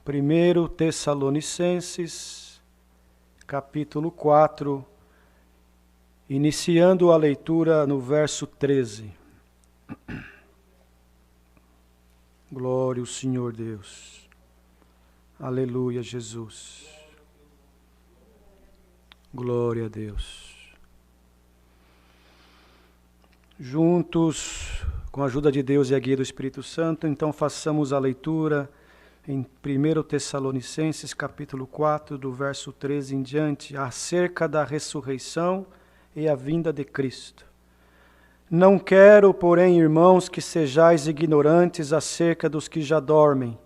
1 Tessalonicenses, capítulo 4, iniciando a leitura no verso 13. Glória ao Senhor Deus. Aleluia, Jesus. Glória a Deus. Juntos, com a ajuda de Deus e a guia do Espírito Santo, então façamos a leitura em 1 Tessalonicenses, capítulo 4, do verso 13 em diante, acerca da ressurreição e a vinda de Cristo. Não quero, porém, irmãos, que sejais ignorantes acerca dos que já dormem,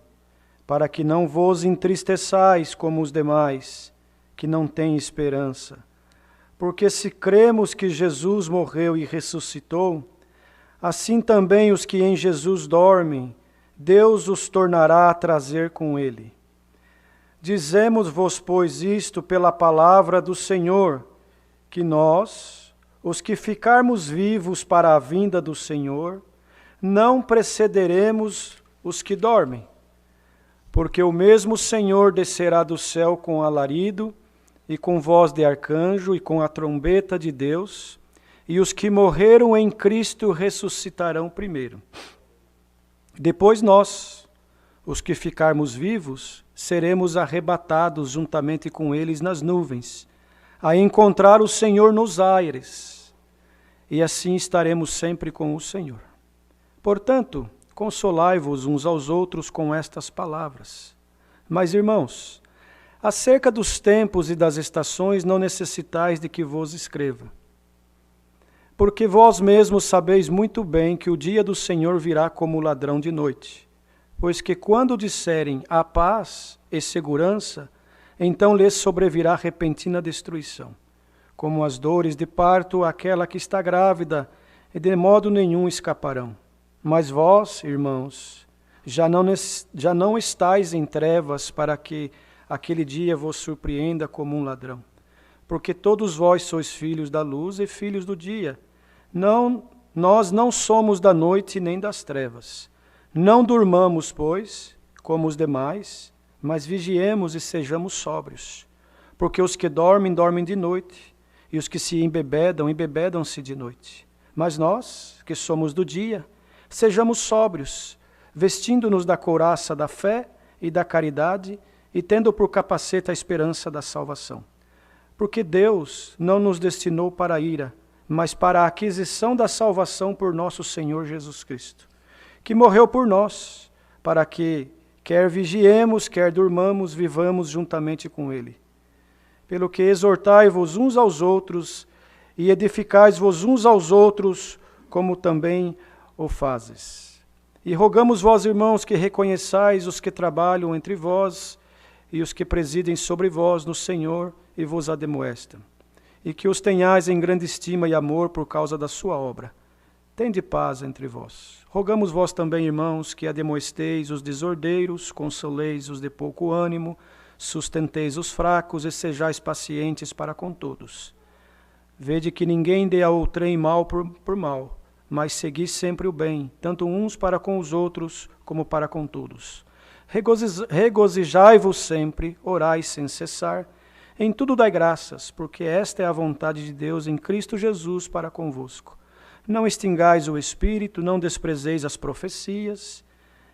para que não vos entristeçais como os demais, que não têm esperança. Porque se cremos que Jesus morreu e ressuscitou, assim também os que em Jesus dormem, Deus os tornará a trazer com ele. Dizemos-vos, pois, isto pela palavra do Senhor, que nós, os que ficarmos vivos para a vinda do Senhor, não precederemos os que dormem. Porque o mesmo Senhor descerá do céu com alarido, e com voz de arcanjo, e com a trombeta de Deus, e os que morreram em Cristo ressuscitarão primeiro. Depois nós, os que ficarmos vivos, seremos arrebatados juntamente com eles nas nuvens, a encontrar o Senhor nos aires, e assim estaremos sempre com o Senhor. Portanto, consolai-vos uns aos outros com estas palavras. Mas, irmãos, acerca dos tempos e das estações não necessitais de que vos escreva. Porque vós mesmos sabeis muito bem que o dia do Senhor virá como ladrão de noite. Pois que quando disserem a paz e segurança, então lhes sobrevirá repentina destruição, como as dores de parto àquela que está grávida, e de modo nenhum escaparão. Mas vós, irmãos, já não estáis em trevas para que aquele dia vos surpreenda como um ladrão. Porque todos vós sois filhos da luz e filhos do dia. Nós não somos da noite nem das trevas. Não durmamos, pois, como os demais, mas vigiemos e sejamos sóbrios. Porque os que dormem, dormem de noite, e os que se embebedam, embebedam-se de noite. Mas nós, que somos do dia, sejamos sóbrios, vestindo-nos da couraça da fé e da caridade, e tendo por capacete a esperança da salvação. Porque Deus não nos destinou para a ira, mas para a aquisição da salvação por nosso Senhor Jesus Cristo, que morreu por nós, para que, quer vigiemos, quer durmamos, vivamos juntamente com Ele. Pelo que exortai-vos uns aos outros, e edificais-vos uns aos outros, como também o fazes. E rogamos vós, irmãos, que reconheçais os que trabalham entre vós, e os que presidem sobre vós no Senhor e vos ademoestam, e que os tenhais em grande estima e amor por causa da sua obra. Tende paz entre vós. Rogamos vós também, irmãos, que ademoesteis os desordeiros, consoleis os de pouco ânimo, sustenteis os fracos e sejais pacientes para com todos. Vede que ninguém dê a outrem mal por mal, mas segui sempre o bem, tanto uns para com os outros, como para com todos. Regozijai-vos sempre, orai sem cessar, em tudo dai graças, porque esta é a vontade de Deus em Cristo Jesus para convosco. Não extingais o Espírito, não desprezeis as profecias,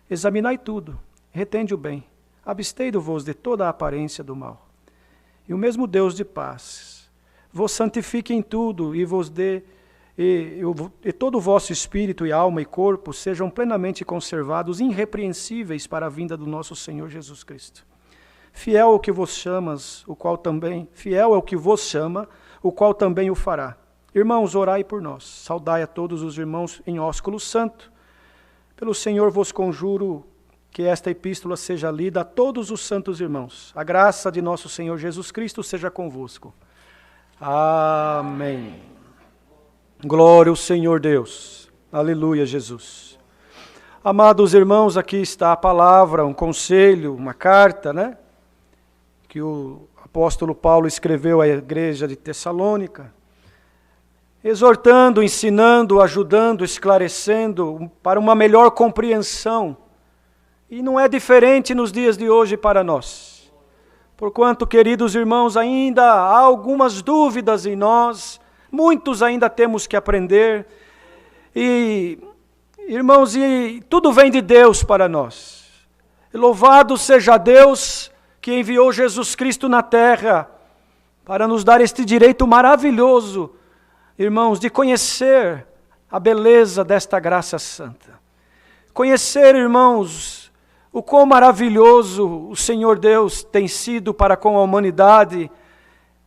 examinai tudo, retende o bem, abstei-vos de toda a aparência do mal. E o mesmo Deus de paz vos santifique em tudo e vos dê e todo o vosso espírito e alma e corpo sejam plenamente conservados, irrepreensíveis para a vinda do nosso Senhor Jesus Cristo. Fiel é o que vos chama, o qual também o fará. Irmãos, orai por nós. Saudai a todos os irmãos em ósculo santo. Pelo Senhor vos conjuro que esta epístola seja lida a todos os santos irmãos. A graça de nosso Senhor Jesus Cristo seja convosco. Amém. Glória ao Senhor Deus. Aleluia, Jesus. Amados irmãos, aqui está a palavra, um conselho, uma carta, né? Que o apóstolo Paulo escreveu à igreja de Tessalônica, exortando, ensinando, ajudando, esclarecendo para uma melhor compreensão E não é diferente nos dias de hoje para nós. Porquanto, queridos irmãos, ainda há algumas dúvidas em nós, muitos ainda temos que aprender. E, irmãos, e tudo vem de Deus para nós. E louvado seja Deus que enviou Jesus Cristo na terra para nos dar este direito maravilhoso, irmãos, de conhecer a beleza desta graça santa. Conhecer, irmãos, o quão maravilhoso o Senhor Deus tem sido para com a humanidade,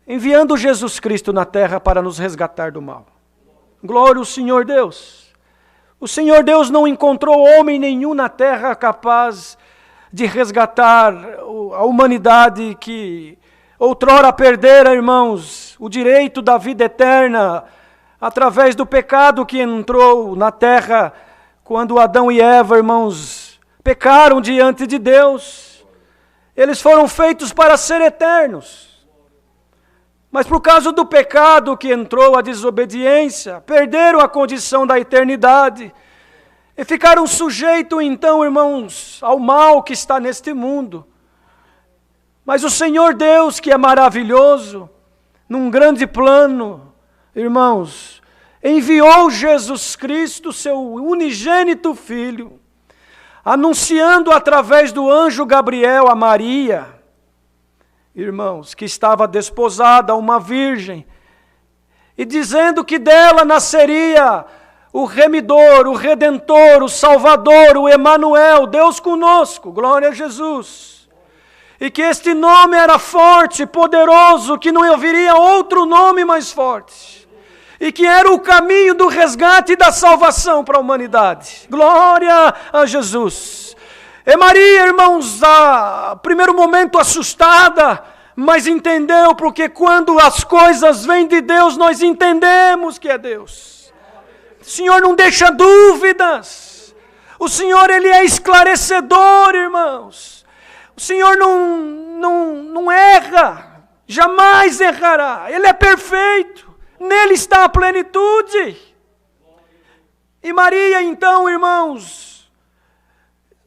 enviando Jesus Cristo na terra para nos resgatar do mal. Glória ao Senhor Deus. O Senhor Deus não encontrou homem nenhum na terra capaz de resgatar a humanidade que outrora perdera, irmãos, o direito da vida eterna através do pecado que entrou na terra quando Adão e Eva, irmãos, pecaram diante de Deus. Eles foram feitos para ser eternos. Mas por causa do pecado que entrou, a desobediência, perderam a condição da eternidade e ficaram sujeitos, então, irmãos, ao mal que está neste mundo. Mas o Senhor Deus, que é maravilhoso, num grande plano, irmãos, enviou Jesus Cristo, seu unigênito Filho, anunciando através do anjo Gabriel a Maria, irmãos, que estava desposada a uma virgem, e dizendo que dela nasceria o remidor, o redentor, o salvador, o Emanuel, Deus conosco, glória a Jesus. E que este nome era forte, poderoso, que não haveria outro nome mais forte. E que era o caminho do resgate e da salvação para a humanidade. Glória a Jesus. E Maria, irmãos, a primeiro momento assustada, mas entendeu, porque quando as coisas vêm de Deus, nós entendemos que é Deus. O Senhor não deixa dúvidas. O Senhor, Ele é esclarecedor, irmãos. O Senhor não erra, jamais errará. Ele é perfeito, nele está a plenitude. E Maria, então, irmãos,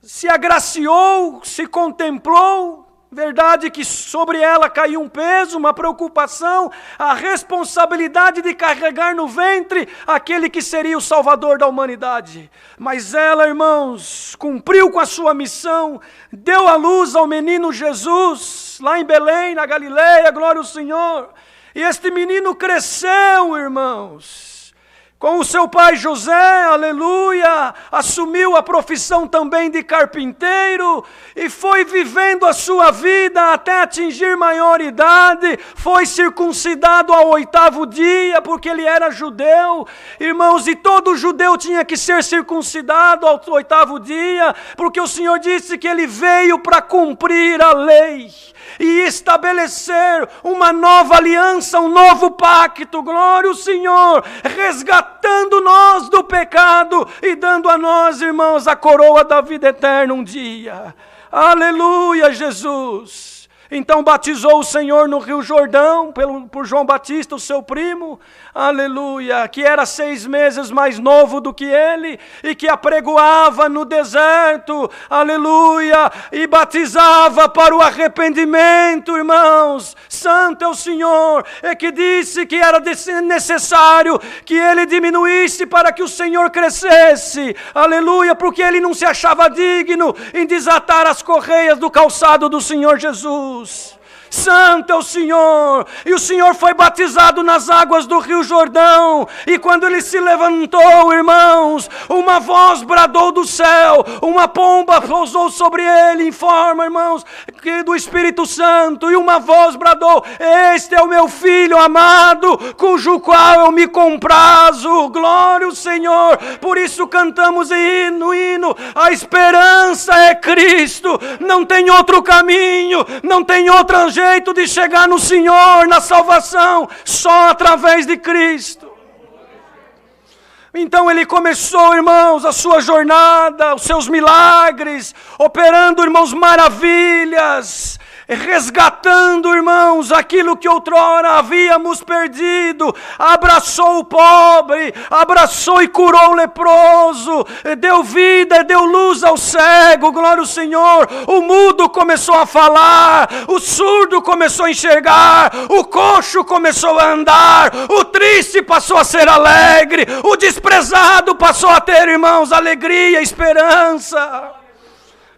se agraciou, se contemplou. Verdade que sobre ela caiu um peso, uma preocupação, a responsabilidade de carregar no ventre aquele que seria o Salvador da humanidade. Mas ela, irmãos, cumpriu com a sua missão, deu à luz ao menino Jesus, lá em Belém, na Galileia, glória ao Senhor. E este menino cresceu, irmãos, com o seu pai José, aleluia, assumiu a profissão também de carpinteiro e foi vivendo a sua vida até atingir maioridade, foi circuncidado ao 8º dia, porque ele era judeu, irmãos, e todo judeu tinha que ser circuncidado ao 8º dia, porque o Senhor disse que ele veio para cumprir a lei e estabelecer uma nova aliança, um novo pacto, glória ao Senhor, resgatando nós do pecado e dando a nós, irmãos, a coroa da vida eterna um dia. Aleluia, Jesus! Então batizou o Senhor no Rio Jordão, por João Batista, o seu primo, aleluia, que era 6 meses mais novo do que ele, e que apregoava no deserto, aleluia, e batizava para o arrependimento, irmãos. Santo é o Senhor, e que disse que era necessário que ele diminuísse para que o Senhor crescesse, aleluia, porque ele não se achava digno em desatar as correias do calçado do Senhor Jesus. Santo é o Senhor, e o Senhor foi batizado nas águas do Rio Jordão, e quando ele se levantou, irmãos, uma voz bradou do céu, uma pomba pousou sobre ele em forma, irmãos, do Espírito Santo, e uma voz bradou: este é o meu Filho amado, cujo qual eu me comprazo, glória ao Senhor. Por isso cantamos hino, a esperança é Cristo, não tem outro caminho, não tem outro jeito de chegar no Senhor, na salvação, só através de Cristo. Então ele começou, irmãos, a sua jornada, os seus milagres, operando, irmãos, maravilhas, resgatando, irmãos, aquilo que outrora havíamos perdido, abraçou o pobre, abraçou e curou o leproso, deu vida, deu luz ao cego, glória ao Senhor. O mudo começou a falar, o surdo começou a enxergar, o coxo começou a andar, o triste passou a ser alegre, o desprezado passou a ter, irmãos, alegria, esperança.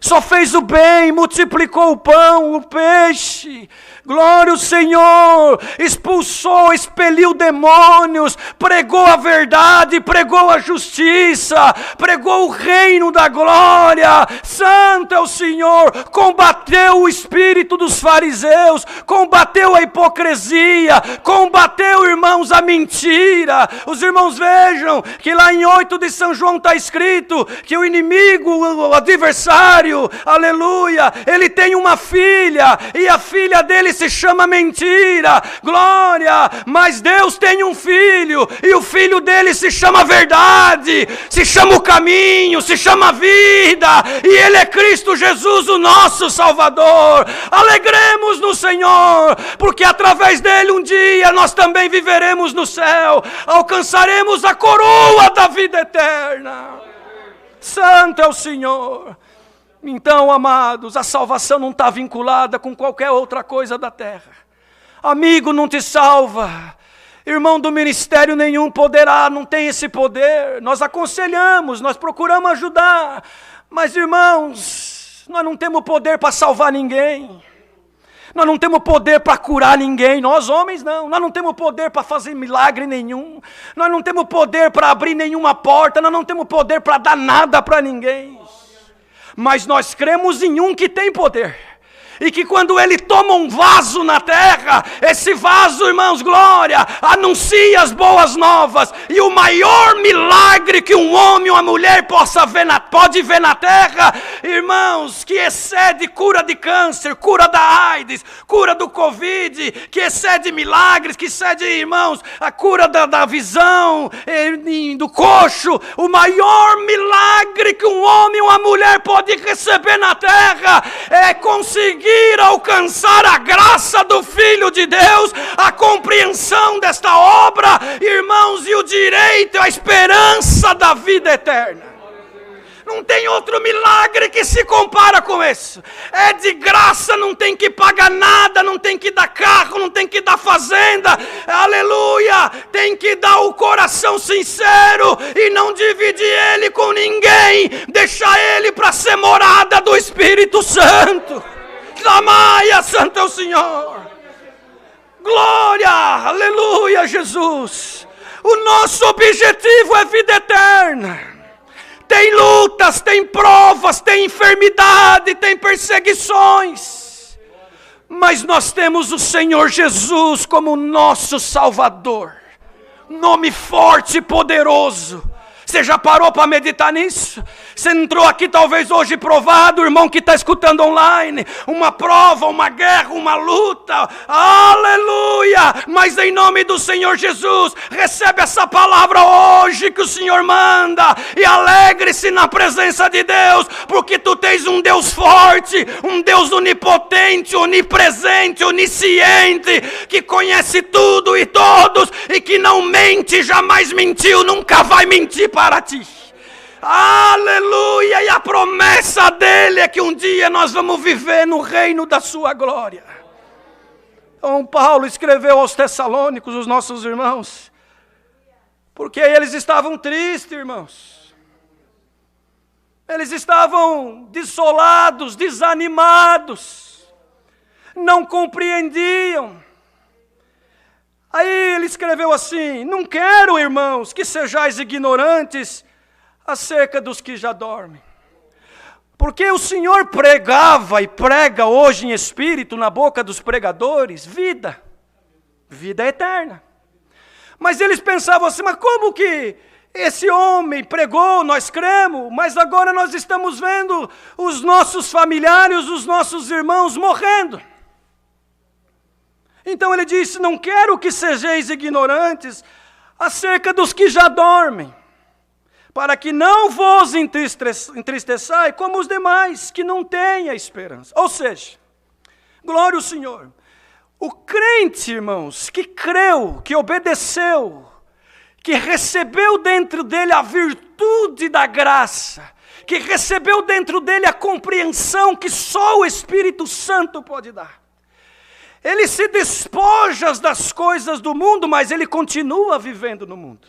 Só fez o bem, multiplicou o pão, o peixe. Glória ao Senhor, expulsou, expeliu demônios, pregou a verdade, pregou a justiça, pregou o reino da glória. Santo é o Senhor, combateu o espírito dos fariseus, combateu a hipocrisia, combateu, irmãos, a mentira. Os irmãos vejam que lá em 8 de São João está escrito que o inimigo, o adversário, aleluia, ele tem uma filha e a filha dele se chama mentira, glória, mas Deus tem um filho, e o filho dele se chama verdade, se chama o caminho, se chama vida, e ele é Cristo Jesus, o nosso Salvador. Alegremos no Senhor, porque através dele um dia nós também viveremos no céu, alcançaremos a coroa da vida eterna. Santo é o Senhor. Então, amados, a salvação não está vinculada com qualquer outra coisa da terra. Amigo não te salva, irmão do ministério nenhum poderá, não tem esse poder. Nós aconselhamos, nós procuramos ajudar, mas irmãos, nós não temos poder para salvar ninguém. Nós não temos poder para curar ninguém, nós homens não. Nós não temos poder para fazer milagre nenhum. Nós não temos poder para abrir nenhuma porta. Nós não temos poder para dar nada para ninguém. Mas nós cremos em um que tem poder. E que quando ele toma um vaso na terra, esse vaso, irmãos, glória, anuncia as boas novas. E o maior milagre que um homem ou uma mulher pode ver na terra, irmãos, que excede cura de câncer, cura da AIDS, cura do Covid, que excede milagres, que excede, irmãos, a cura da visão, do coxo. O maior milagre que um homem ou uma mulher pode receber na terra é conseguir alcançar a graça do Filho de Deus, a compreensão desta obra, irmãos, e o direito, a esperança da vida eterna. Não tem outro milagre que se compara com isso. É de graça, não tem que pagar nada, não tem que dar carro, não tem que dar fazenda. Aleluia! Tem que dar o coração sincero e não dividir ele com ninguém. Deixar ele para ser morada do Espírito Santo. Amaia, santo é o Senhor. Glória, aleluia, Jesus. O nosso objetivo é vida eterna. Tem lutas, tem provas, tem enfermidade, tem perseguições. Mas nós temos o Senhor Jesus como nosso Salvador. Nome forte e poderoso. Você já parou para meditar nisso? Você entrou aqui talvez hoje provado, irmão que está escutando online, uma prova, uma guerra, uma luta, aleluia, mas em nome do Senhor Jesus, recebe essa palavra hoje que o Senhor manda, e alegre-se na presença de Deus, porque tu tens um Deus forte, um Deus onipotente, onipresente, onisciente, que conhece tudo e todos, e que não mente, jamais mentiu, nunca vai mentir para ti. Aleluia, e a promessa dele é que um dia nós vamos viver no reino da sua glória. Então Paulo escreveu aos Tessalônicos, os nossos irmãos, porque eles estavam tristes, irmãos. Eles estavam desolados, desanimados, não compreendiam. Aí ele escreveu assim: não quero, irmãos, que sejais ignorantes acerca dos que já dormem. Porque o Senhor pregava e prega hoje em espírito na boca dos pregadores vida eterna. Mas eles pensavam assim: mas como que esse homem pregou, nós cremos, mas agora nós estamos vendo os nossos familiares, os nossos irmãos morrendo. Então ele disse: não quero que sejais ignorantes acerca dos que já dormem, para que não vos entristeçai como os demais, que não têm a esperança. Ou seja, Glória ao Senhor. O crente, irmãos, que creu, que obedeceu, que recebeu dentro dele a virtude da graça, que recebeu dentro dele a compreensão que só o Espírito Santo pode dar. Ele se despoja das coisas do mundo, mas ele continua vivendo no mundo.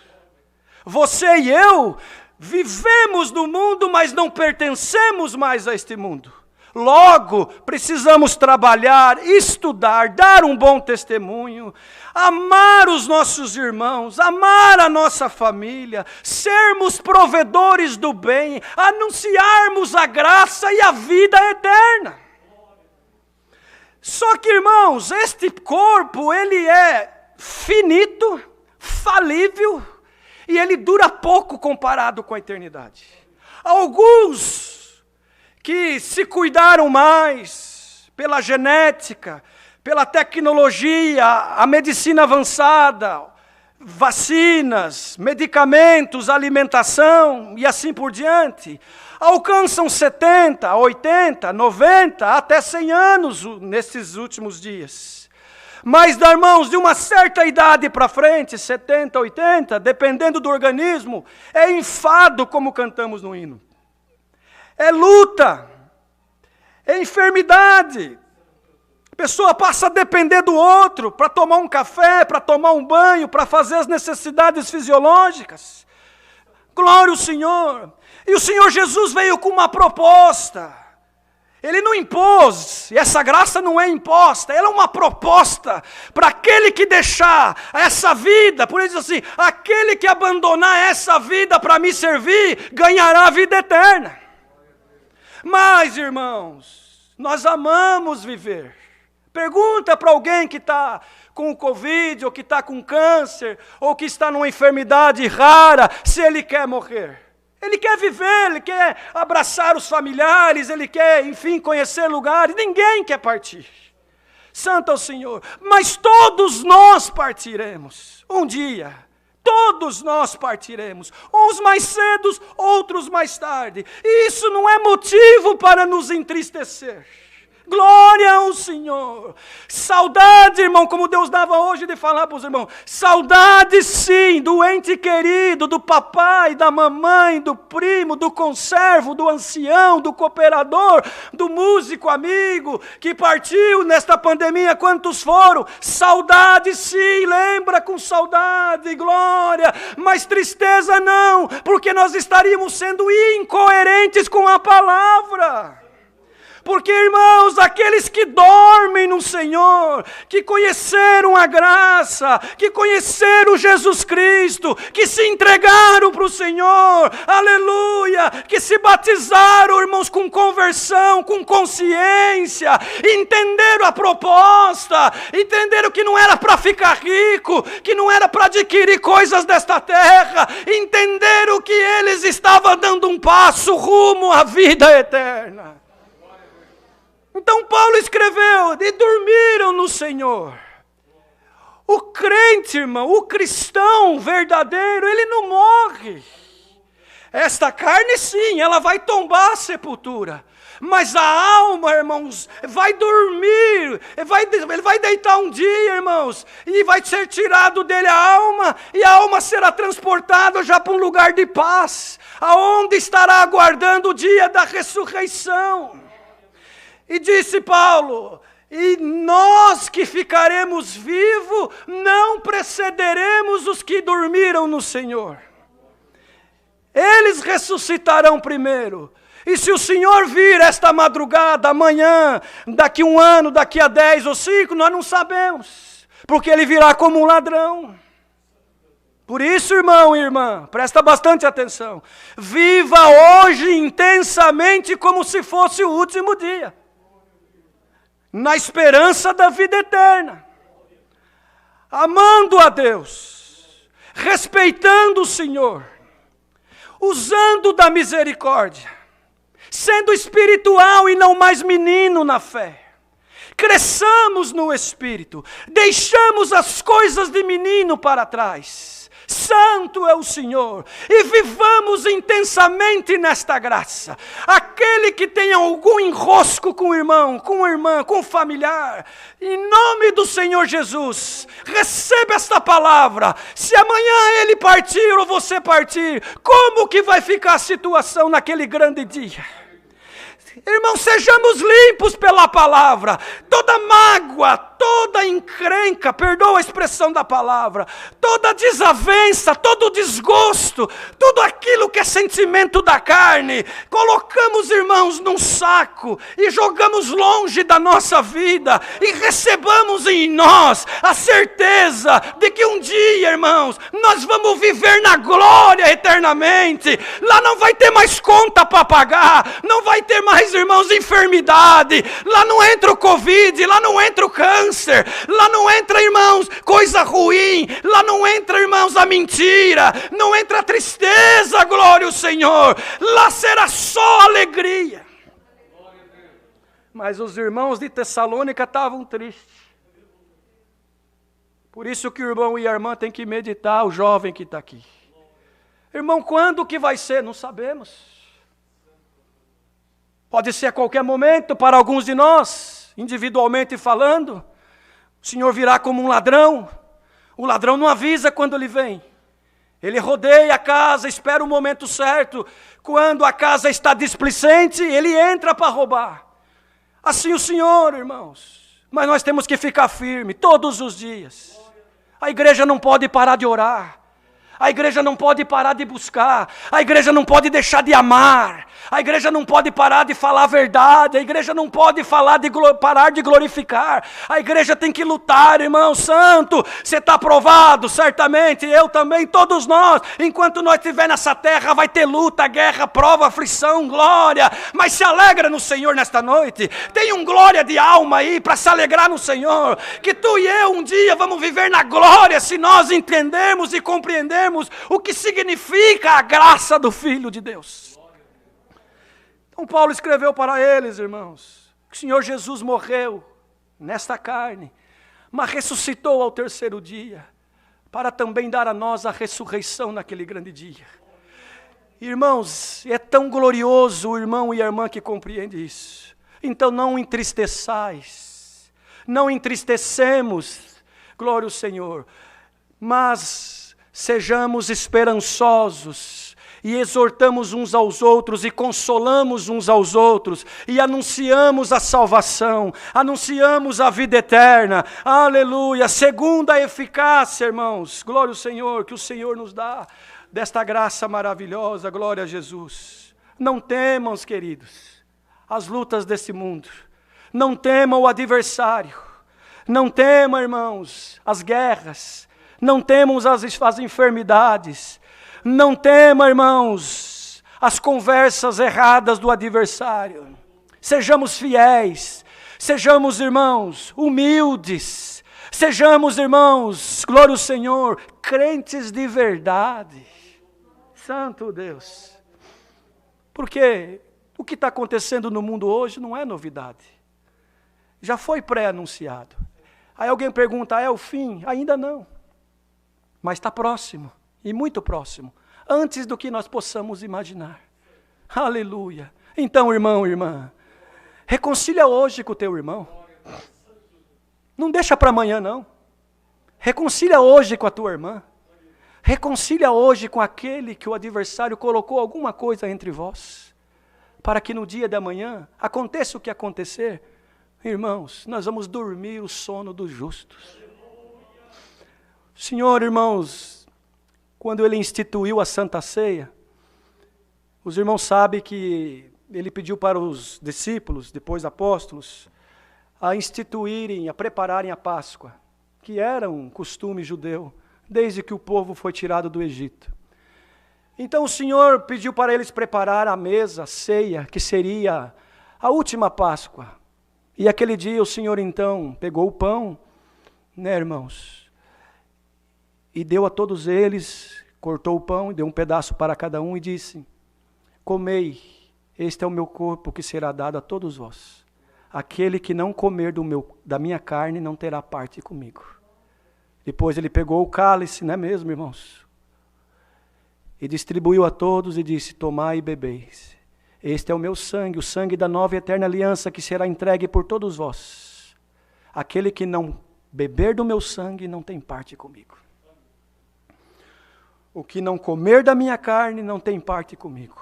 Você e eu vivemos no mundo, mas não pertencemos mais a este mundo. Logo, precisamos trabalhar, estudar, dar um bom testemunho, amar os nossos irmãos, amar a nossa família, sermos provedores do bem, anunciarmos a graça e a vida eterna. Só que, irmãos, este corpo, ele é finito, falível, e ele dura pouco comparado com a eternidade. Alguns que se cuidaram mais pela genética, pela tecnologia, a medicina avançada, vacinas, medicamentos, alimentação e assim por diante, alcançam 70, 80, 90, até 100 anos nesses últimos dias. Mas, irmãos, de uma certa idade para frente, 70, 80, dependendo do organismo, é enfado, como cantamos no hino. É luta, é enfermidade. A pessoa passa a depender do outro para tomar um café, para tomar um banho, para fazer as necessidades fisiológicas. Glória ao Senhor. E o Senhor Jesus veio com uma proposta. Ele não impôs, e essa graça não é imposta, ela é uma proposta para aquele que deixar essa vida, por isso assim, aquele que abandonar essa vida para me servir, ganhará a vida eterna. Mas, irmãos, nós amamos viver. Pergunta para alguém que está com o Covid, ou que está com câncer, ou que está numa enfermidade rara, se ele quer morrer. Ele quer viver, ele quer abraçar os familiares, ele quer, enfim, conhecer lugares. Ninguém quer partir. Santo é o Senhor. Mas todos nós partiremos um dia. Todos nós partiremos, uns mais cedo, outros mais tarde. E isso não é motivo para nos entristecer. Glória ao Senhor. Saudade, irmão, como Deus dava hoje de falar para os irmãos. Saudade, sim, do ente querido, do papai, da mamãe, do primo, do conservo, do ancião, do cooperador, do músico amigo que partiu nesta pandemia. Quantos foram? Saudade, sim, lembra com saudade, glória. Mas tristeza não, porque nós estaríamos sendo incoerentes com a palavra. Porque, irmãos, aqueles que dormem no Senhor, que conheceram a graça, que conheceram Jesus Cristo, que se entregaram para o Senhor, aleluia, que se batizaram, irmãos, com conversão, com consciência, entenderam a proposta, entenderam que não era para ficar rico, que não era para adquirir coisas desta terra, entenderam que eles estavam dando um passo rumo à vida eterna. Então Paulo escreveu, e dormiram no Senhor. O crente, irmão, o cristão verdadeiro, ele não morre. Esta carne sim, ela vai tombar a sepultura. Mas a alma, irmãos, vai dormir, ele vai deitar um dia, irmãos, e vai ser tirado dele a alma, e a alma será transportada já para um lugar de paz, aonde estará aguardando o dia da ressurreição. E disse Paulo, e nós que ficaremos vivos, não precederemos os que dormiram no Senhor. Eles ressuscitarão primeiro. E se o Senhor vir esta madrugada, amanhã, daqui 1 ano, daqui a 10 ou 5, nós não sabemos. Porque Ele virá como um ladrão. Por isso, irmão e irmã, presta bastante atenção. Viva hoje intensamente como se fosse o último dia. Na esperança da vida eterna, amando a Deus, respeitando o Senhor, usando da misericórdia, sendo espiritual e não mais menino na fé. Cresçamos no Espírito, deixamos as coisas de menino para trás, Santo é o Senhor. E vivamos intensamente nesta graça. Aquele que tem algum enrosco com o irmão, com a irmã, com o familiar, em nome do Senhor Jesus, receba esta palavra. Se amanhã ele partir ou você partir, como que vai ficar a situação naquele grande dia? Irmãos, sejamos limpos pela palavra. Toda mágoa, toda encrenca, perdoa a expressão da palavra, toda desavença, todo desgosto, tudo aquilo que é sentimento da carne, colocamos, irmãos, num saco e jogamos longe da nossa vida e recebamos em nós a certeza de que um dia, irmãos, nós vamos viver na glória eternamente. Lá não vai ter mais conta para pagar, não vai ter mais, irmãos, enfermidade, lá não entra o Covid, lá não entra o câncer, lá não entra, irmãos, coisa ruim, lá não entra, irmãos, a mentira, não entra a tristeza, glória ao Senhor, lá será só alegria. Mas os irmãos de Tessalônica estavam tristes. Por isso que o irmão e a irmã têm que meditar, o jovem que está aqui. Irmão, quando que vai ser? Não sabemos. Pode ser a qualquer momento para alguns de nós, individualmente falando. O Senhor virá como um ladrão. O ladrão não avisa quando ele vem. Ele rodeia a casa, espera o momento certo. Quando a casa está displicente, ele entra para roubar. Assim o Senhor, irmãos. Mas nós temos que ficar firme todos os dias. A igreja não pode parar de orar. A igreja não pode parar de buscar, a igreja não pode deixar de amar, a igreja não pode parar de falar a verdade, a igreja não pode parar de glorificar, a igreja tem que lutar, irmão santo. Você está aprovado, certamente, eu também, todos nós, enquanto nós estivermos nessa terra, vai ter luta, guerra, prova, aflição, glória, mas se alegra no Senhor nesta noite, tem um glória de alma aí, para se alegrar no Senhor, que tu e eu um dia vamos viver na glória, se nós entendermos e compreendermos o que significa a graça do Filho de Deus. Então Paulo escreveu para eles, irmãos, que o Senhor Jesus morreu nesta carne, mas ressuscitou ao terceiro dia, para também dar a nós a ressurreição naquele grande dia. Irmãos, é tão glorioso o irmão e a irmã que compreende isso. Então não entristeçais, não entristecemos, glória ao Senhor, mas sejamos esperançosos e exortamos uns aos outros e consolamos uns aos outros e anunciamos a salvação, anunciamos a vida eterna, aleluia, segundo a eficácia, irmãos, glória ao Senhor, que o Senhor nos dá desta graça maravilhosa, glória a Jesus. Não temam, queridos, as lutas desse mundo, não temam o adversário, não temam, irmãos, as guerras, não temam as enfermidades, não temam, irmãos, as conversas erradas do adversário. Sejamos fiéis, sejamos, irmãos, humildes, sejamos, irmãos, glória ao Senhor, crentes de verdade. Santo Deus. Porque o que está acontecendo no mundo hoje não é novidade. Já foi pré-anunciado. Aí alguém pergunta, é o fim? Ainda não. Mas está próximo, e muito próximo, antes do que nós possamos imaginar. Aleluia. Então, irmão, irmã, reconcilia hoje com o teu irmão. Não deixa para amanhã, não. Reconcilia hoje com a tua irmã. Reconcilia hoje com aquele que o adversário colocou alguma coisa entre vós. Para que no dia de amanhã, aconteça o que acontecer, irmãos, nós vamos dormir o sono dos justos. Senhor, irmãos, quando Ele instituiu a Santa Ceia, os irmãos sabem que Ele pediu para os discípulos, depois apóstolos, a instituírem, a prepararem a Páscoa, que era um costume judeu, desde que o povo foi tirado do Egito. Então o Senhor pediu para eles preparar a mesa, a ceia, que seria a última Páscoa. E aquele dia o Senhor então pegou o pão, né, irmãos, e deu a todos eles, cortou o pão e deu um pedaço para cada um e disse, comei, este é o meu corpo que será dado a todos vós. Aquele que não comer da minha carne não terá parte comigo. Depois ele pegou o cálice, não é mesmo, irmãos? E distribuiu a todos e disse: tomai e bebeis. Este é o meu sangue, o sangue da nova e eterna aliança, que será entregue por todos vós. Aquele que não beber do meu sangue não tem parte comigo. O que não comer da minha carne não tem parte comigo.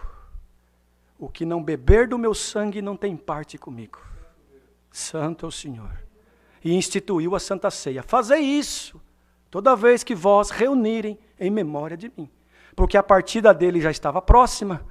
O que não beber do meu sangue não tem parte comigo. Santo é o Senhor. E instituiu a Santa Ceia. Fazei isso toda vez que vós reunirem em memória de mim. Porque a partida dele já estava próxima.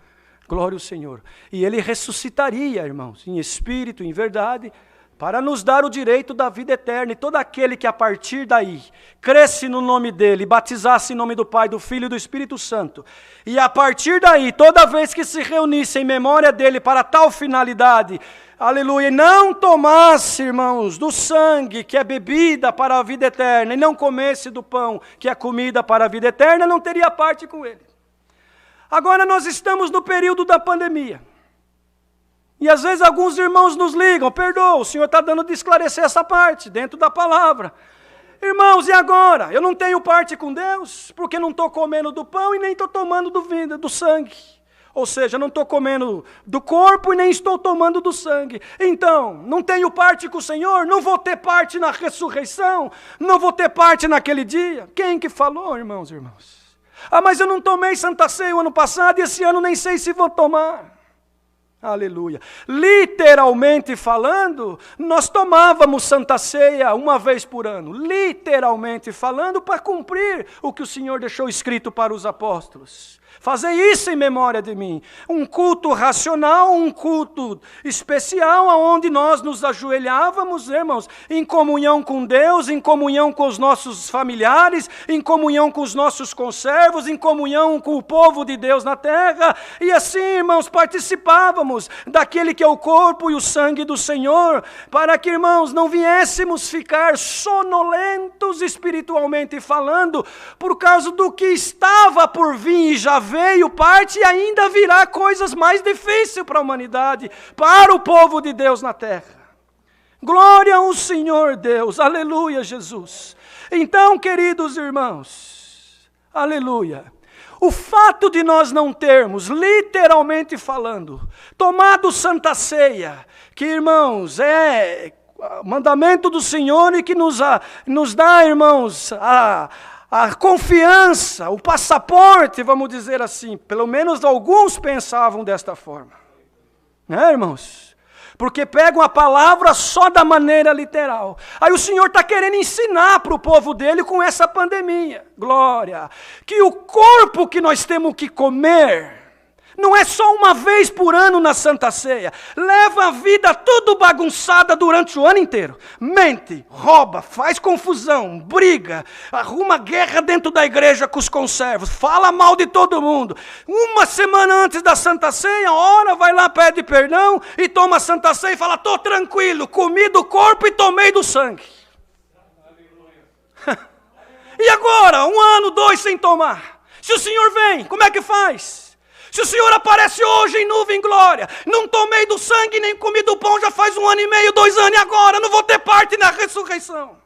Glória ao Senhor. E ele ressuscitaria, irmãos, em espírito, em verdade, para nos dar o direito da vida eterna. E todo aquele que a partir daí cresce no nome dele, batizasse em nome do Pai, do Filho e do Espírito Santo, e a partir daí, toda vez que se reunisse em memória dele para tal finalidade, aleluia, e não tomasse, irmãos, do sangue, que é bebida para a vida eterna, e não comesse do pão, que é comida para a vida eterna, não teria parte com ele. Agora nós estamos no período da pandemia. E às vezes alguns irmãos nos ligam: perdoa, o Senhor está dando de esclarecer essa parte, dentro da palavra. Irmãos, e agora? Eu não tenho parte com Deus, porque não estou comendo do pão e nem estou tomando do sangue. Ou seja, não estou comendo do corpo e nem estou tomando do sangue. Então, não tenho parte com o Senhor, não vou ter parte na ressurreição, não vou ter parte naquele dia. Quem que falou, irmãos e irmãs? Ah, mas eu não tomei Santa Ceia o ano passado e esse ano nem sei se vou tomar. Aleluia. Literalmente falando, nós tomávamos Santa Ceia uma vez por ano. Literalmente falando, para cumprir o que o Senhor deixou escrito para os apóstolos. Fazei isso em memória de mim. Um culto racional, um culto especial, onde nós nos ajoelhávamos, irmãos, em comunhão com Deus, em comunhão com os nossos familiares, em comunhão com os nossos conservos, em comunhão com o povo de Deus na terra. E assim, irmãos, participávamos daquele que é o corpo e o sangue do Senhor, para que, irmãos, não viéssemos ficar sonolentos espiritualmente falando, por causa do que estava por vir e já veio parte, e ainda virá coisas mais difíceis para a humanidade, para o povo de Deus na terra. Glória ao Senhor Deus, aleluia, Jesus. Então, queridos irmãos, aleluia, o fato de nós não termos, literalmente falando, tomado Santa Ceia, que, irmãos, é mandamento do Senhor e que nos dá, irmãos, a confiança, o passaporte, vamos dizer assim, pelo menos alguns pensavam desta forma, né, irmãos? Porque pegam a palavra só da maneira literal. Aí o Senhor está querendo ensinar para o povo dele com essa pandemia, glória, que o corpo que nós temos que comer não é só uma vez por ano na Santa Ceia. Leva a vida tudo bagunçada durante o ano inteiro. Mente, rouba, faz confusão, briga, arruma guerra dentro da igreja com os conservos, fala mal de todo mundo. Uma semana antes da Santa Ceia, ora, vai lá, pede perdão e toma a Santa Ceia e fala: estou tranquilo, comi do corpo e tomei do sangue. E agora, 1 ano, 2 sem tomar. Se o Senhor vem, como é que faz? Se o Senhor aparece hoje em nuvem em glória, não tomei do sangue nem comi do pão já faz 1 ano e meio, 2 anos, e agora não vou ter parte na ressurreição.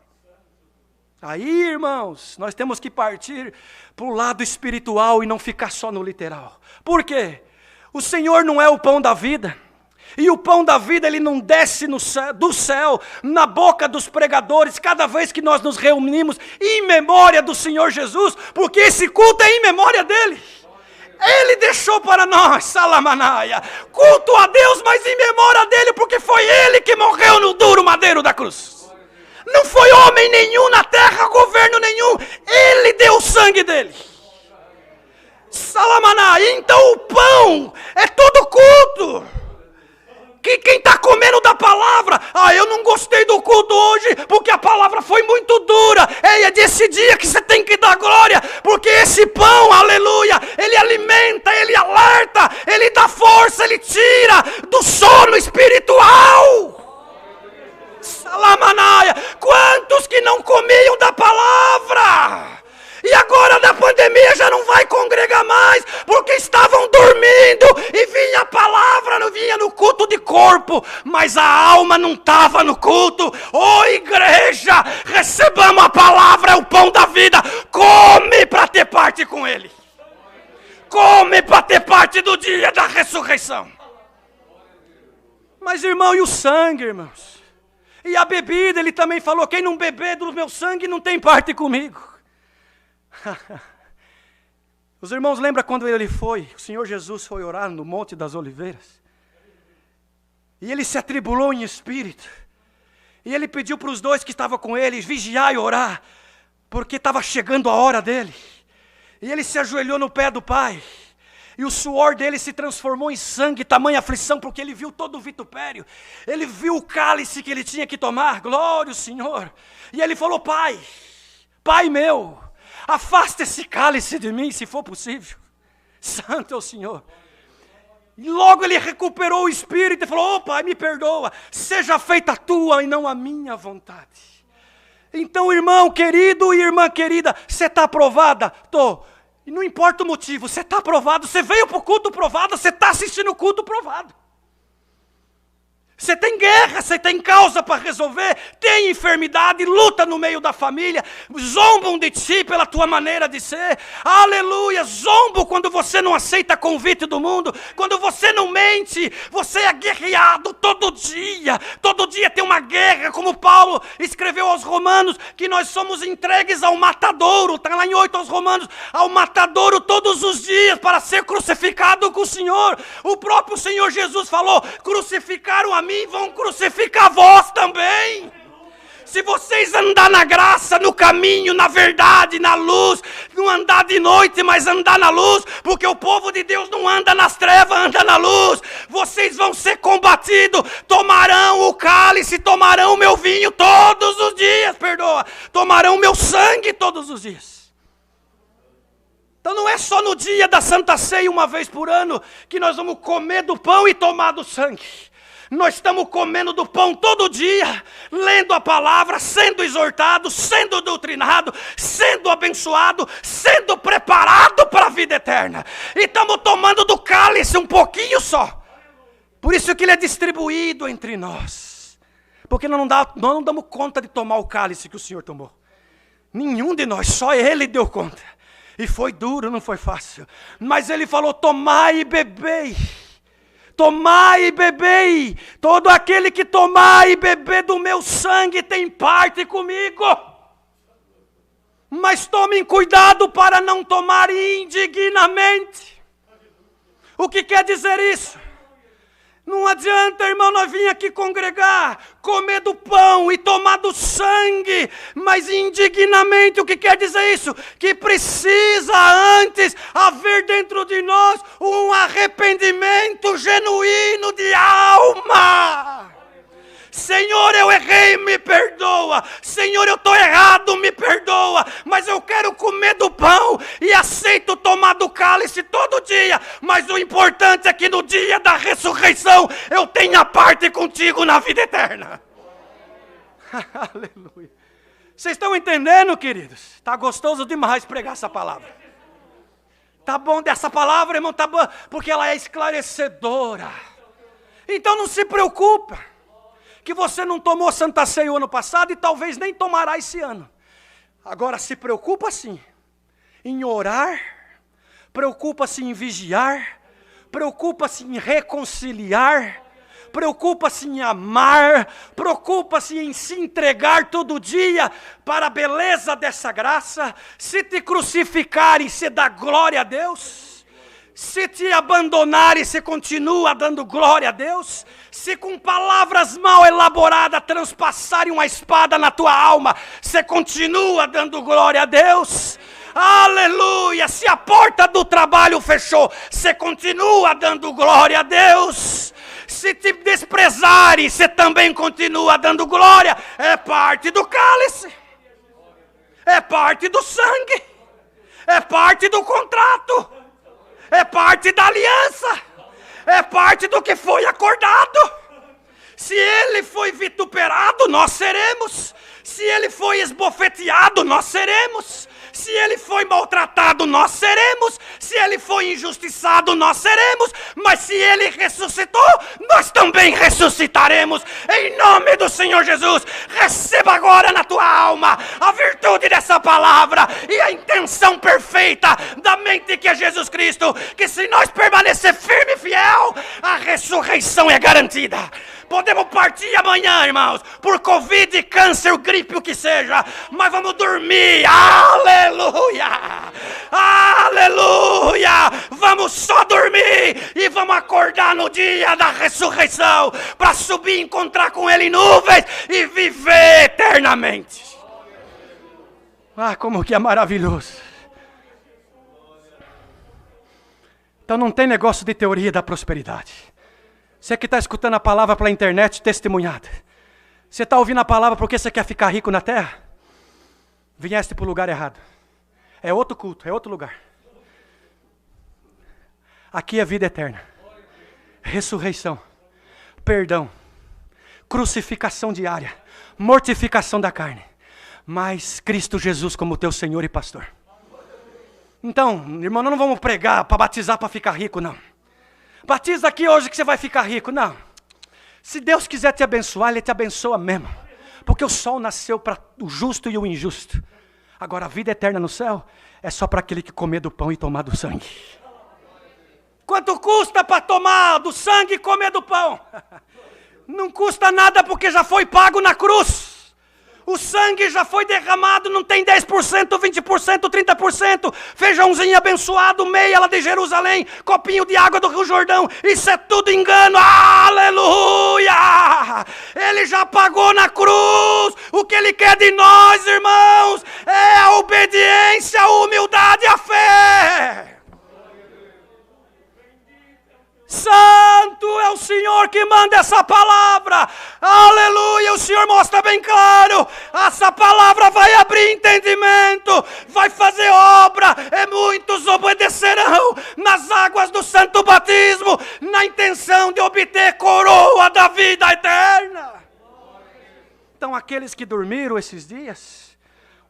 Aí, irmãos, nós temos que partir para o lado espiritual e não ficar só no literal. Por quê? O Senhor não é o pão da vida. E o pão da vida, ele não desce do céu, na boca dos pregadores, cada vez que nós nos reunimos em memória do Senhor Jesus, porque esse culto é em memória dele. Ele deixou para nós, Salamanaia, culto a Deus, mas em memória dele, porque foi ele que morreu no duro madeiro da cruz. Não foi homem nenhum na terra, governo nenhum, ele deu o sangue dele. Salamanaia, então o pão é todo culto. Que quem está comendo da palavra, eu não gostei do culto hoje, porque a palavra foi muito dura. É desse dia que você tem que dar glória, porque esse pão, aleluia, ele alimenta, ele alerta, ele dá força, ele tira do sono espiritual. Salamanaia, quantos que não comiam da palavra? E agora na pandemia já não vai congregar mais, porque estavam dormindo e vinha a palavra, não vinha no culto de corpo, mas a alma não estava no culto. Ô igreja, recebamos a palavra, é o pão da vida, come para ter parte com ele. come para ter parte do dia da ressurreição. Mas, irmão, e o sangue, irmãos? E a bebida, ele também falou, quem não beber do meu sangue não tem parte comigo. Os irmãos lembram quando o Senhor Jesus foi orar no Monte das Oliveiras? E ele se atribulou em espírito. E ele pediu para os dois que estavam com ele, vigiar e orar, porque estava chegando a hora dele. E ele se ajoelhou no pé do Pai. E o suor dele se transformou em sangue, tamanha aflição, porque ele viu todo o vitupério. Ele viu o cálice que ele tinha que tomar, glória ao Senhor. E ele falou, Pai, Pai meu, afasta esse cálice de mim, se for possível. Santo é o Senhor. E logo ele recuperou o espírito e falou, Pai, me perdoa, seja feita a tua e não a minha vontade. Então, irmão querido e irmã querida, você está aprovada? Estou. E não importa o motivo, você está aprovado, você veio para o culto provado, você está assistindo o culto provado. Você tem guerra, você tem causa para resolver, tem enfermidade, luta no meio da família, zombam de ti pela tua maneira de ser, aleluia, zombam quando você não aceita convite do mundo, quando você não mente, você é guerreado todo dia tem uma guerra, como Paulo escreveu aos Romanos, que nós somos entregues ao matadouro, está lá em 8 aos Romanos, ao matadouro todos os dias para ser crucificado com o Senhor. O próprio Senhor Jesus falou, crucificaram a mim, vão crucificar vós também. Se vocês andar na graça, no caminho, na verdade, na luz, não andar de noite, mas andar na luz, porque o povo de Deus não anda nas trevas, anda na luz, vocês vão ser combatidos, tomarão o cálice, tomarão o meu vinho todos os dias, tomarão o meu sangue todos os dias. Então não é só no dia da Santa Ceia, uma vez por ano, que nós vamos comer do pão e tomar do sangue. Nós estamos comendo do pão todo dia, lendo a palavra, sendo exortado, sendo doutrinado, sendo abençoado, sendo preparado para a vida eterna. E estamos tomando do cálice um pouquinho só. Por isso que ele é distribuído entre nós. Porque nós não damos conta de tomar o cálice que o Senhor tomou. Nenhum de nós, só Ele deu conta. E foi duro, não foi fácil. Mas Ele falou, tomai e bebei. Tomai e bebei, todo aquele que tomar e beber do meu sangue tem parte comigo. Mas tomem cuidado para não tomar indignamente. O que quer dizer isso? Não adianta, irmão, nós vir aqui congregar, comer do pão e tomar do sangue, mas indignamente. O que quer dizer isso? Que precisa antes haver dentro de nós um arrependimento genuíno de alma. Senhor, eu errei, me perdoa. Senhor, eu estou errado, me perdoa. Mas eu quero comer do pão e aceito tomar do cálice todo dia. Mas o importante é que no dia da ressurreição eu tenha parte contigo na vida eterna. Aleluia. Vocês estão entendendo, queridos? Está gostoso demais pregar essa palavra. Tá bom dessa palavra, irmão? Tá bom, porque ela é esclarecedora. Então não se preocupa que você não tomou Santa Ceia o ano passado e talvez nem tomará esse ano. Agora se preocupa sim em orar, preocupa-se em vigiar, preocupa-se em reconciliar, preocupa-se em amar, preocupa-se em se entregar todo dia para a beleza dessa graça. Se te crucificarem, você dá glória a Deus. Se te abandonarem, você continua dando glória a Deus. Se com palavras mal elaboradas transpassarem uma espada na tua alma, você continua dando glória a Deus. Aleluia! Se a porta do trabalho fechou, você continua dando glória a Deus. Se te desprezarem, você também continua dando glória. É parte do cálice, é parte do sangue, é parte do contrato, é parte da aliança, é parte do que foi acordado. Se ele foi vituperado, nós seremos. Se ele foi esbofeteado, nós seremos. Se ele foi maltratado, nós seremos. Se ele foi injustiçado, nós seremos. Mas se ele ressuscitou, nós também ressuscitaremos. Em nome do Senhor Jesus, receba agora na tua alma a virtude dessa palavra e a intenção perfeita da mente que é Jesus Cristo, que se nós permanecer firme e fiel, a ressurreição é garantida. Podemos partir amanhã, irmãos, por Covid, câncer, gripe, o que seja, mas vamos dormir, aleluia, aleluia, vamos só dormir e vamos acordar no dia da ressurreição, para subir e encontrar com Ele em nuvens e viver eternamente. Ah, como que é maravilhoso. Então não tem negócio de teoria da prosperidade. Você que está escutando a palavra pela internet, testemunhada. Você está ouvindo a palavra porque você quer ficar rico na terra? Vieste para o lugar errado. É outro culto, é outro lugar. Aqui é vida eterna. Ressurreição. Perdão. Crucificação diária. Mortificação da carne. Mas Cristo Jesus como teu Senhor e pastor. Então, irmão, nós não vamos pregar para batizar para ficar rico, não. Batiza aqui hoje que você vai ficar rico. Não. Se Deus quiser te abençoar, Ele te abençoa mesmo. Porque o sol nasceu para o justo e o injusto. Agora a vida eterna no céu é só para aquele que comer do pão e tomar do sangue. Quanto custa para tomar do sangue e comer do pão? Não custa nada porque já foi pago na cruz. O sangue já foi derramado, não tem 10%, 20%, 30%. Feijãozinho abençoado, meia lá de Jerusalém, copinho de água do Rio Jordão. Isso é tudo engano, aleluia! Ele já pagou na cruz. O que Ele quer de nós, irmãos, é a obediência, a humildade e a fé. Santo é o Senhor que manda essa palavra, aleluia, o Senhor mostra bem claro, essa palavra vai abrir entendimento, vai fazer obra, e muitos obedecerão nas águas do santo batismo, na intenção de obter coroa da vida eterna. Então aqueles que dormiram esses dias,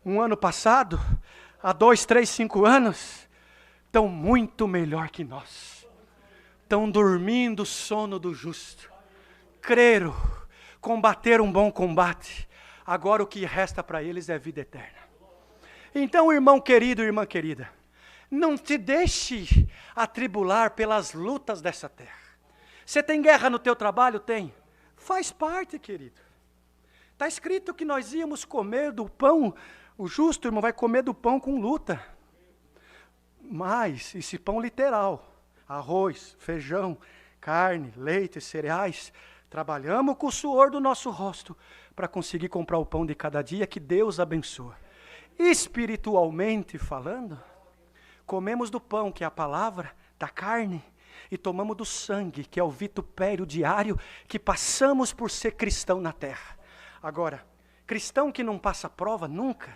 um ano passado, há 2, 3, 5 anos, estão muito melhor que nós. Estão dormindo o sono do justo. Creram, combateram um bom combate. Agora o que resta para eles é vida eterna. Então, irmão querido, irmã querida, não te deixe atribular pelas lutas dessa terra. Você tem guerra no teu trabalho? Tem. Faz parte, querido. Está escrito que nós íamos comer do pão. O justo, irmão, vai comer do pão com luta. Mas, esse pão literal. Arroz, feijão, carne, leite, cereais. Trabalhamos com o suor do nosso rosto para conseguir comprar o pão de cada dia que Deus abençoa. Espiritualmente falando, comemos do pão, que é a palavra, da carne, e tomamos do sangue, que é o vitupério diário que passamos por ser cristão na terra. Agora, cristão que não passa prova nunca,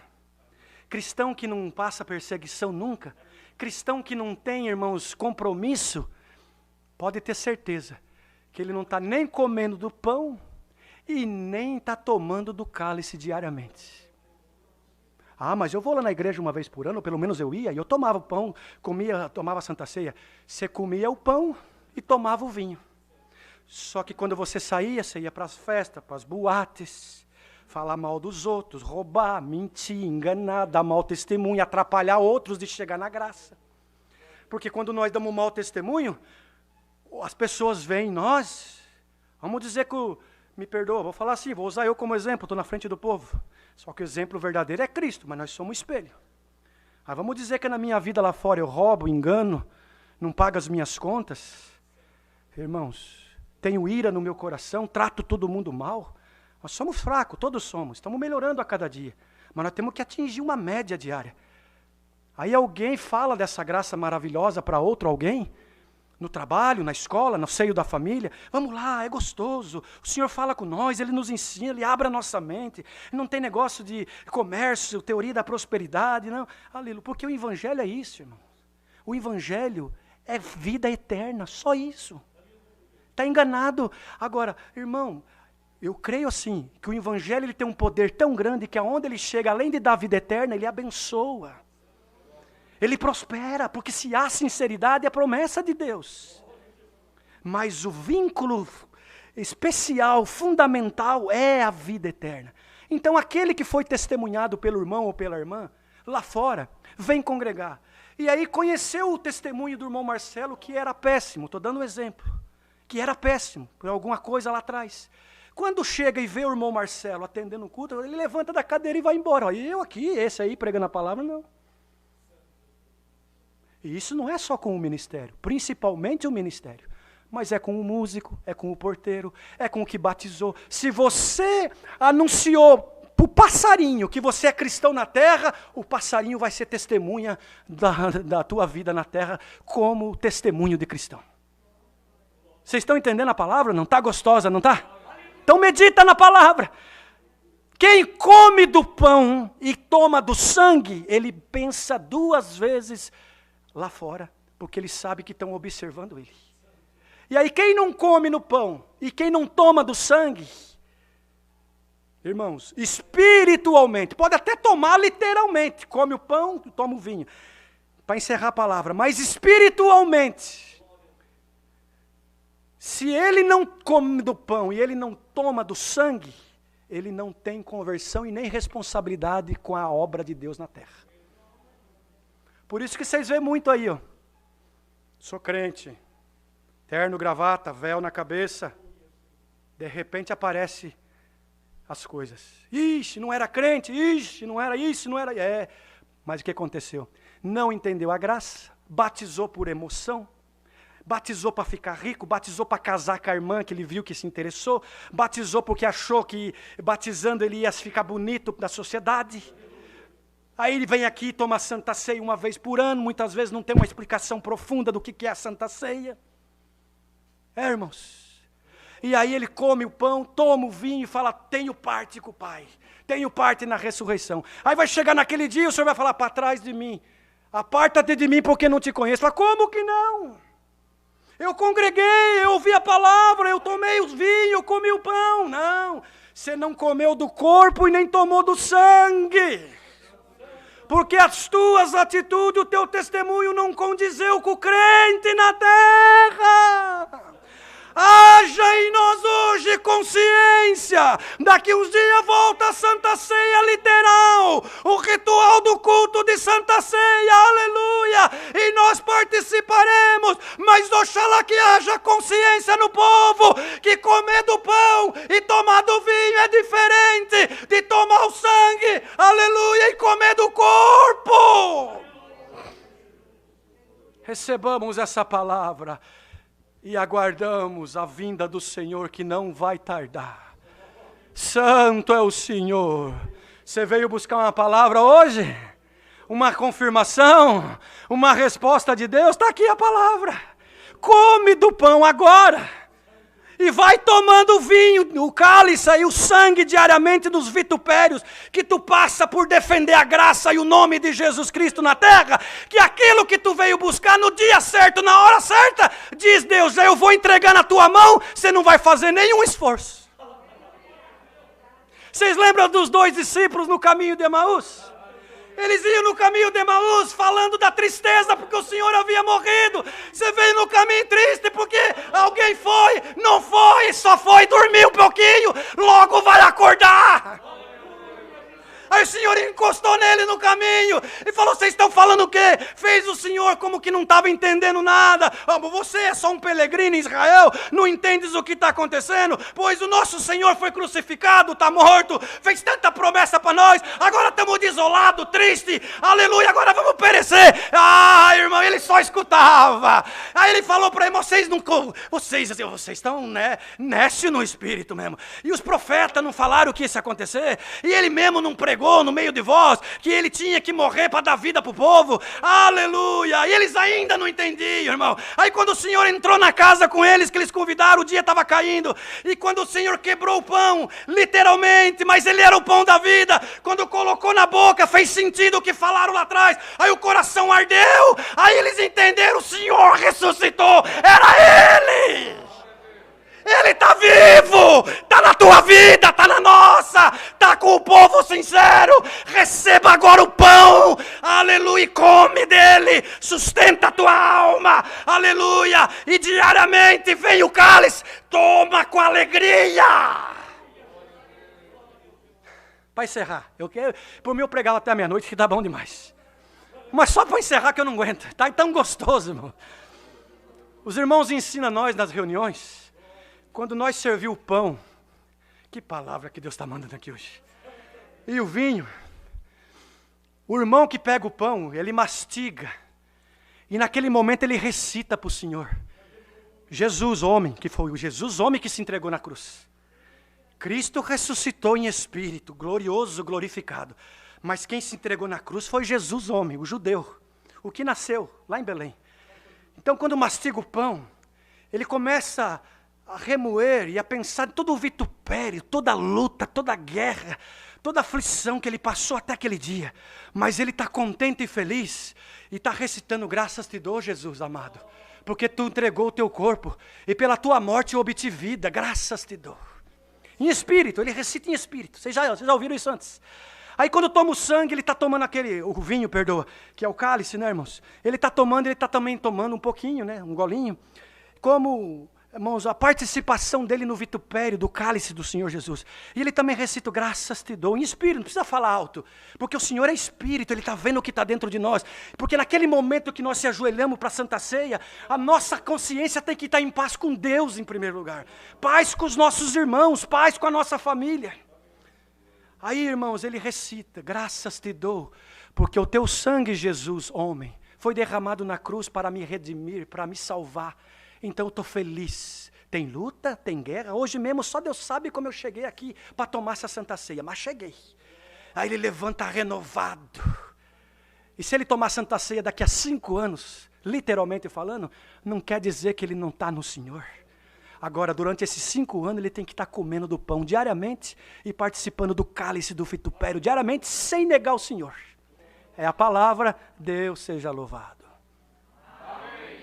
cristão que não passa perseguição nunca, cristão que não tem, irmãos, compromisso, pode ter certeza que ele não está nem comendo do pão e nem está tomando do cálice diariamente. Ah, mas eu vou lá na igreja uma vez por ano, ou pelo menos eu ia, e eu tomava o pão, tomava a Santa Ceia. Você comia o pão e tomava o vinho. Só que quando você ia para as festas, para as boates, falar mal dos outros, roubar, mentir, enganar, dar mau testemunho, atrapalhar outros de chegar na graça. Porque quando nós damos mau testemunho, as pessoas veem nós, vamos dizer que, me perdoa, vou falar assim, vou usar eu como exemplo, estou na frente do povo. Só que o exemplo verdadeiro é Cristo, mas nós somos um espelho. Aí vamos dizer que na minha vida lá fora eu roubo, engano, não pago as minhas contas. Irmãos, tenho ira no meu coração, trato todo mundo mal. Nós somos fracos, todos somos, estamos melhorando a cada dia. Mas nós temos que atingir uma média diária. Aí alguém fala dessa graça maravilhosa para outro alguém, no trabalho, na escola, no seio da família. Vamos lá, é gostoso. O Senhor fala com nós, Ele nos ensina, Ele abre a nossa mente. Não tem negócio de comércio, teoria da prosperidade, não. Aleluia, porque o Evangelho é isso, irmão. O Evangelho é vida eterna, só isso. Está enganado. Agora, irmão, Eu creio assim, que o Evangelho ele tem um poder tão grande que aonde ele chega, além de dar vida eterna, ele abençoa. Ele prospera, porque se há sinceridade, é a promessa de Deus. Mas o vínculo especial, fundamental, é a vida eterna. Então aquele que foi testemunhado pelo irmão ou pela irmã, lá fora, vem congregar. E aí conheceu o testemunho do irmão Marcelo, que era péssimo, estou dando um exemplo, que era péssimo, por alguma coisa lá atrás. Quando chega e vê o irmão Marcelo atendendo o culto, ele levanta da cadeira e vai embora. E eu aqui, esse aí pregando a palavra, não. E isso não é só com o ministério, principalmente o ministério. Mas é com o músico, é com o porteiro, é com o que batizou. Se você anunciou para o passarinho que você é cristão na terra, o passarinho vai ser testemunha da tua vida na terra como testemunho de cristão. Vocês estão entendendo a palavra? Não está gostosa, não está? Então medita na palavra. Quem come do pão e toma do sangue, ele pensa 2 vezes lá fora, porque ele sabe que estão observando ele. E aí quem não come no pão e quem não toma do sangue, irmãos, espiritualmente, pode até tomar literalmente, come o pão, toma o vinho, para encerrar a palavra, mas espiritualmente, se ele não come do pão e ele não toma do sangue, ele não tem conversão e nem responsabilidade com a obra de Deus na terra. Por isso que vocês veem muito aí, ó. Sou crente, terno, gravata, véu na cabeça. De repente aparece as coisas. Ixi, não era crente, ixi, não era isso, não era... Mas o que aconteceu? Não entendeu a graça, batizou por emoção, batizou para ficar rico, batizou para casar com a irmã que ele viu que se interessou, batizou porque achou que batizando ele ia ficar bonito da sociedade. Aí ele vem aqui e toma a Santa Ceia uma vez por ano, muitas vezes não tem uma explicação profunda do que é a Santa Ceia. Irmãos? E aí ele come o pão, toma o vinho e fala, tenho parte com o Pai, tenho parte na ressurreição. Aí vai chegar naquele dia e o Senhor vai falar, para trás de mim, aparta-te de mim porque não te conheço. Fala, como que não? Eu congreguei, eu ouvi a palavra, eu tomei os vinhos, eu comi o pão. Não, você não comeu do corpo e nem tomou do sangue. Porque as tuas atitudes, o teu testemunho não condizeu com o crente na terra. Haja em nós hoje consciência. Daqui uns dias volta a Santa Ceia literal. O ritual do culto de Santa Ceia, aleluia. E nós participaremos. Mas oxalá que haja consciência no povo. Que comer do pão e tomar do vinho é diferente de tomar o sangue, aleluia, e comer do corpo. Recebamos essa palavra. E aguardamos a vinda do Senhor que não vai tardar. Santo é o Senhor. Você veio buscar uma palavra hoje? Uma confirmação? Uma resposta de Deus? Está aqui a palavra. Come do pão agora. E vai tomando o vinho, o cálice e o sangue diariamente dos vitupérios, que tu passa por defender a graça e o nome de Jesus Cristo na terra, que aquilo que tu veio buscar no dia certo, na hora certa, diz Deus, eu vou entregar na tua mão, você não vai fazer nenhum esforço. Vocês lembram dos 2 discípulos no caminho de Emaús? Eles iam no caminho de Emaús falando da tristeza porque o Senhor havia morrido. Você veio no caminho triste porque alguém foi, não foi, só foi dormir um pouquinho, logo vai acordar. Aí o Senhor encostou nele no caminho e falou, vocês estão falando o quê? Fez o Senhor como que não estava entendendo nada. Você é só um peregrino em Israel, não entendes o que está acontecendo? Pois o nosso Senhor foi crucificado, está morto, fez tanta promessa para nós, agora estamos desolados, tristes, aleluia, agora vamos perecer. Ah, irmão, ele só escutava. Aí ele falou para ele, vocês estão, né, neste no espírito mesmo. E os profetas não falaram que isso ia acontecer? E ele mesmo não pregou no meio de vós, que ele tinha que morrer para dar vida para o povo, aleluia, e eles ainda não entendiam, irmão. Aí quando o Senhor entrou na casa com eles, que eles convidaram, o dia estava caindo, e quando o Senhor quebrou o pão, literalmente, mas ele era o pão da vida, quando colocou na boca, fez sentido o que falaram lá atrás, aí o coração ardeu, aí eles entenderam, o Senhor ressuscitou, era Ele! Ele está vivo, está na tua vida, está na nossa, está com o povo sincero. Receba agora o pão, aleluia, e come dele, sustenta a tua alma, aleluia, e diariamente vem o cálice, toma com alegria. Para encerrar, por mim eu pregava até a meia-noite, que dá bom demais. Mas só para encerrar que eu não aguento, está tão gostoso, irmão. Os irmãos ensinam nós nas reuniões, quando nós servimos o pão, que palavra que Deus está mandando aqui hoje. E o vinho, o irmão que pega o pão, ele mastiga, e naquele momento ele recita para o Senhor. Jesus, homem, que foi o Jesus, homem que se entregou na cruz. Cristo ressuscitou em espírito, glorioso, glorificado. Mas quem se entregou na cruz foi Jesus, homem, o judeu, o que nasceu lá em Belém. Então, quando mastiga o pão, ele começa a remoer e a pensar em todo o vitupério, toda a luta, toda a guerra, toda a aflição que ele passou até aquele dia. Mas ele está contente e feliz e está recitando: graças te dou, Jesus amado, porque tu entregou o teu corpo e pela tua morte eu obtive vida, graças te dou. Em espírito, ele recita em espírito. Vocês já ouviram isso antes? Aí quando toma o sangue, ele está tomando o vinho, perdoa, que é o cálice, né, irmãos? Ele está tomando, ele está também tomando um pouquinho, né, um golinho. Como, irmãos, a participação dele no vitupério do cálice do Senhor Jesus. E ele também recita: graças te dou, em espírito, não precisa falar alto. Porque o Senhor é espírito, ele está vendo o que está dentro de nós. Porque naquele momento que nós se ajoelhamos para a Santa Ceia, a nossa consciência tem que estar em paz com Deus em primeiro lugar. Paz com os nossos irmãos, paz com a nossa família. Aí, irmãos, ele recita: graças te dou, porque o teu sangue, Jesus, homem, foi derramado na cruz para me redimir, para me salvar. Então eu estou feliz. Tem luta, tem guerra. Hoje mesmo só Deus sabe como eu cheguei aqui para tomar essa Santa Ceia, mas cheguei. Aí ele levanta renovado. E se ele tomar Santa Ceia daqui a 5 anos, literalmente falando, não quer dizer que ele não está no Senhor. Agora, durante esses 5 anos, ele tem que estar comendo do pão diariamente e participando do cálice do vitupério diariamente, sem negar o Senhor. É a palavra, Deus seja louvado.